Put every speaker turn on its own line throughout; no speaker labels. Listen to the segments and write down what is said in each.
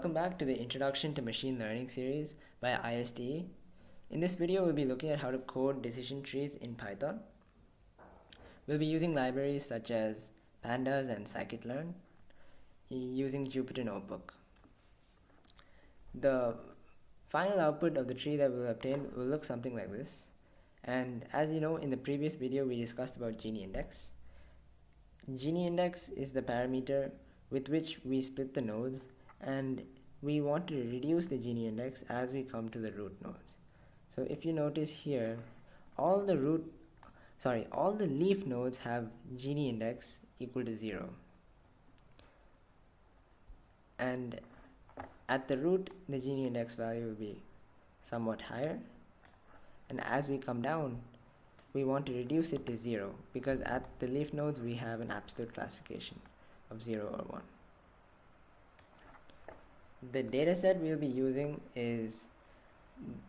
welcome back to the Introduction to Machine Learning series by ISTE. In this video, we'll be looking at how to code decision trees in Python. We'll be using libraries such as pandas and scikit-learn using Jupyter Notebook. The final output of the tree that we'll obtain will look something like this. And as you know, in the previous video, we discussed about Gini index. Gini index is the parameter with which we split the nodes, and we want to reduce the Gini index as we come to the root nodes. So if you notice here, all the leaf nodes have Gini index equal to 0. And at the root, the Gini index value will be somewhat higher. And as we come down, we want to reduce it to 0 because at the leaf nodes we have an absolute classification of 0 or 1. The dataset we'll be using is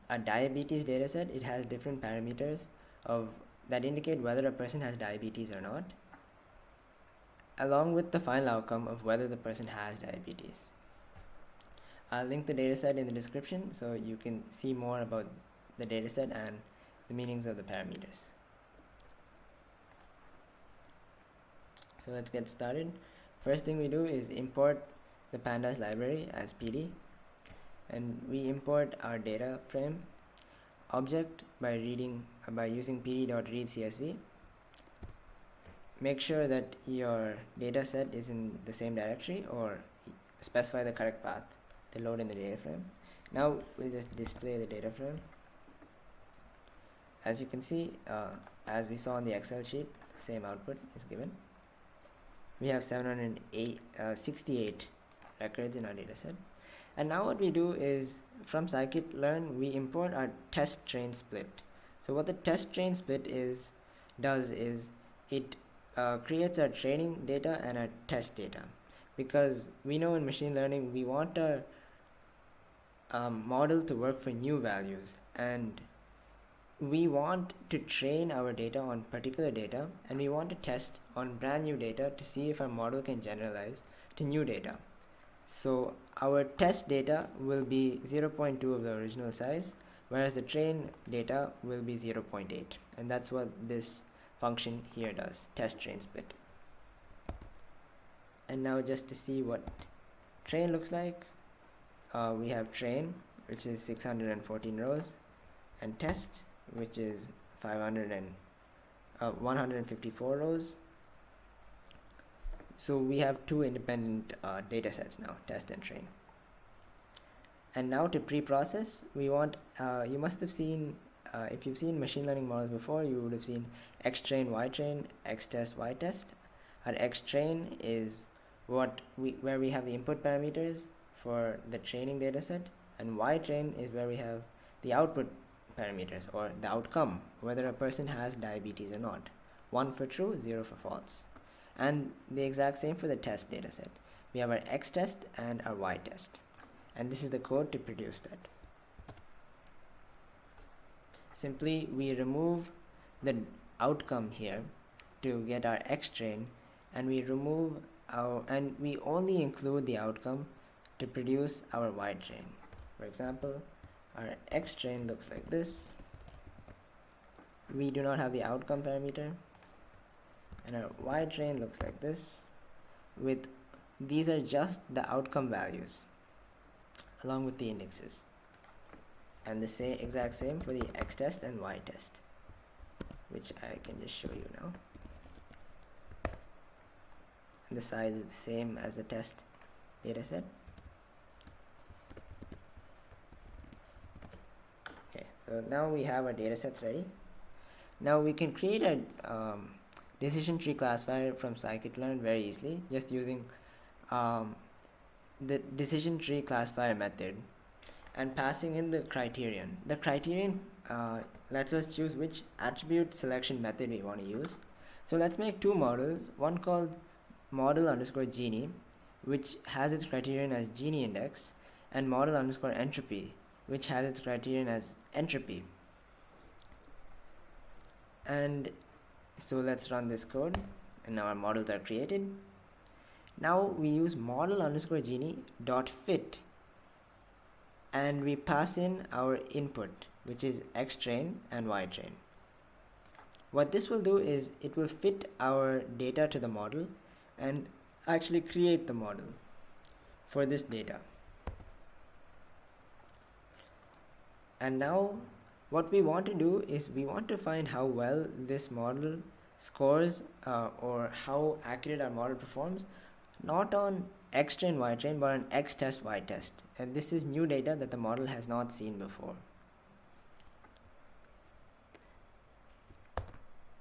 a diabetes dataset. It has different parameters that indicate whether a person has diabetes or not, along with the final outcome of whether the person has diabetes. I'll link the dataset in the description so you can see more about the dataset and the meanings of the parameters. So let's get started. First thing we do is import the pandas library as PD, and we import our data frame object by using pd.readcsv. Make sure that your data set is in the same directory, or specify the correct path to load in the data frame. Now we'll just display the data frame. As you can see, as we saw on the Excel sheet, the same output is given. We have 768 records in our dataset. And now what we do is, from scikit-learn, we import our test train split. So what the test train split does is it creates our training data and our test data. Because we know in machine learning we want our model to work for new values, and we want to train our data on particular data, and we want to test on brand new data to see if our model can generalize to new data. So our test data will be 0.2 of the original size, whereas the train data will be 0.8, and that's what this function here does, test train split. And now just to see what train looks like, we have train, which is 614 rows, and test, which is 154 rows. So we have two independent data sets now, test and train. And now to pre-process, we want, you must have seen, if you've seen machine learning models before, you would have seen x-train, y-train, x-test, y-test. Our x-train is where we have the input parameters for the training data set, and y-train is where we have the output parameters, or the outcome, whether a person has diabetes or not. 1 for true, 0 for false. And the exact same for the test data set. We have our x-test and our y-test, and this is the code to produce that. Simply we remove the outcome here to get our x-train, and we only include the outcome to produce our y-train. For example, our x-train looks like this. We do not have the outcome parameter, and our y-train looks like this. These are just the outcome values along with the indexes, and the exact same for the x-test and y-test, which I can just show you now. And the size is the same as the test dataset. So now we have our datasets ready. Now we can create a decision tree classifier from scikit-learn very easily, just using the decision tree classifier method and passing in the criterion. The criterion lets us choose which attribute selection method we want to use. So let's make two models, one called model_Gini, which has its criterion as Gini index, and model_entropy, which has its criterion as entropy. And so let's run this code, and now our models are created. Now we use model_Gini.fit and we pass in our input, which is x train and y train. What this will do is it will fit our data to the model and actually create the model for this data. And now what we want to do is we want to find how well this model scores or how accurate our model performs, not on x train y train but on x test y test, and this is new data that the model has not seen before.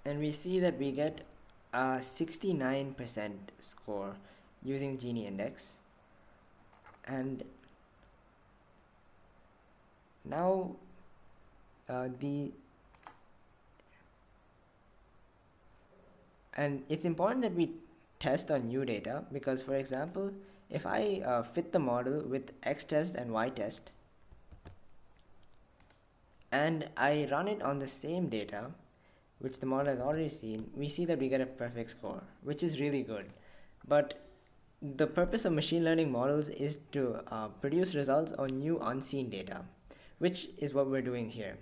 And we see that we get a 69% score using Gini index. And now and it's important that we test on new data, because for example, if I fit the model with x test and y test and I run it on the same data which the model has already seen, we see that we get a perfect score, which is really good. But the purpose of machine learning models is to produce results on new unseen data, which is what we're doing here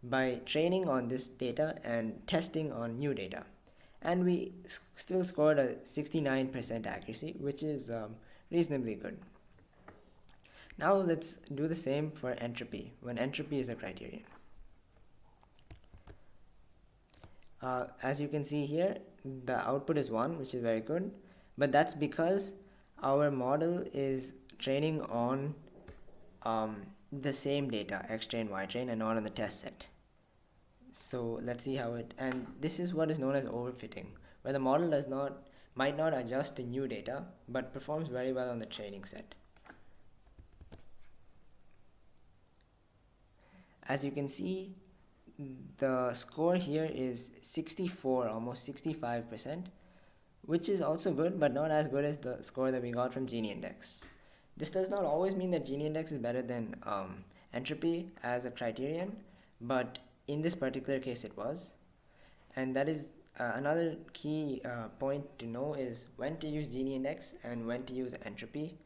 by training on this data and testing on new data. And we still scored a 69% accuracy, which is reasonably good. Now let's do the same for entropy, when entropy is a criterion. As you can see here, the output is 1, which is very good, but that's because our model is training on the same data, x train, y train, and not on the test set. So let's see how it, and this is what is known as overfitting, where the model might not adjust to new data but performs very well on the training set. As you can see, the score here is 64, almost 65%, which is also good but not as good as the score that we got from Gini index. This does not always mean that Gini index is better than entropy as a criterion, but in this particular case it was. And that is another key point to know is when to use Gini index and when to use entropy.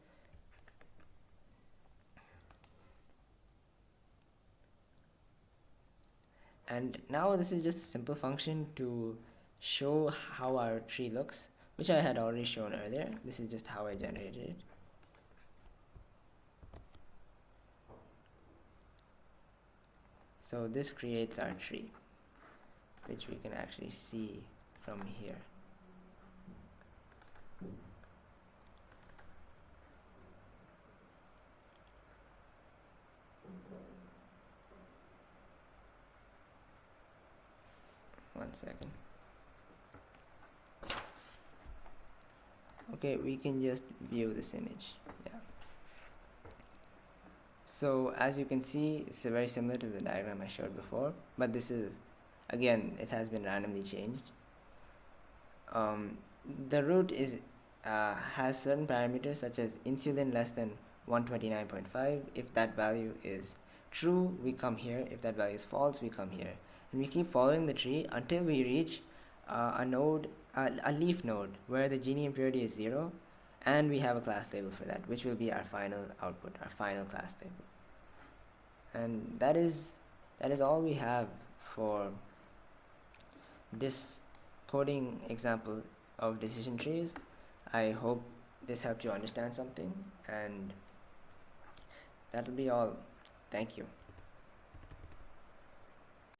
And now this is just a simple function to show how our tree looks, which I had already shown earlier. This is just how I generated it. So this creates our tree, which we can actually see from here. One second. Okay, we can just view this image. Yeah. So as you can see, it's very similar to the diagram I showed before, but this is, again, it has been randomly changed. The root is has certain parameters such as insulin less than 129.5. If that value is true, we come here. If that value is false, we come here. And we keep following the tree until we reach a leaf node where the Gini impurity is 0, and we have a class label for that, which will be our final output, our final class label. And that is all we have for this coding example of decision trees. I hope this helped you understand something, and that'll be all. Thank you.